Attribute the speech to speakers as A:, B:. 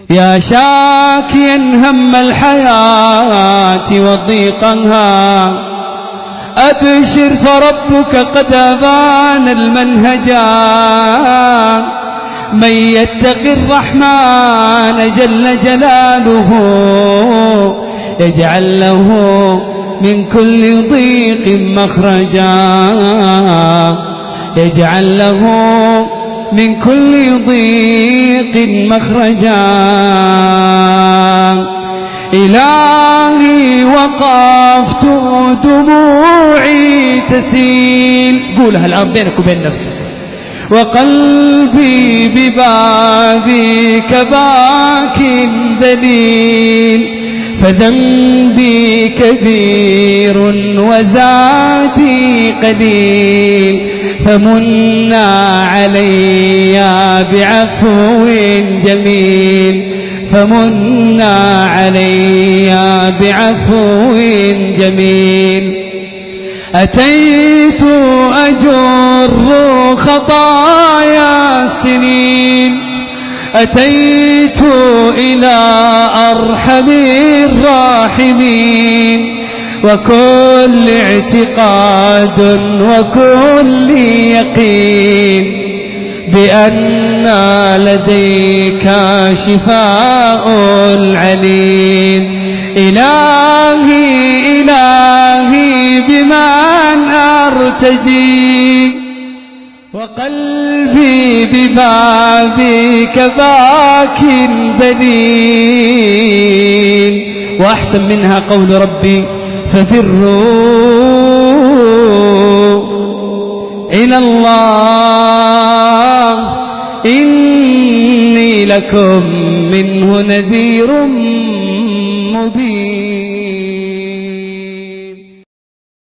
A: يا شاكيا هم الحياة وضيقها أبشر فربك قد أبان المنهجا. من يتق الرحمن جل جلاله يجعل له من كل ضيق مخرجا. يجعل له من كل ضيق مخرجا. إلهي وقفت دموعي تسيل، قولها الآن بينك وبين نفسك، وقلبي ببابك باك ذليل. فذنبي كبير وزادي قليل، فمنا علي بعفو جميل. فمنا علي بعفو جميل. أتيت أجر خطايا السنين، أتيت إلى أرحم الراحمين، وكل اعتقاد وكل يقين بأن لديك شفاء العليل. إلهي إلهي بمن أرتجي، وقلبي ببابك باك ذليل. وأحسن منها قول ربي ففروا إلى الله إني لكم منه نذير مبين.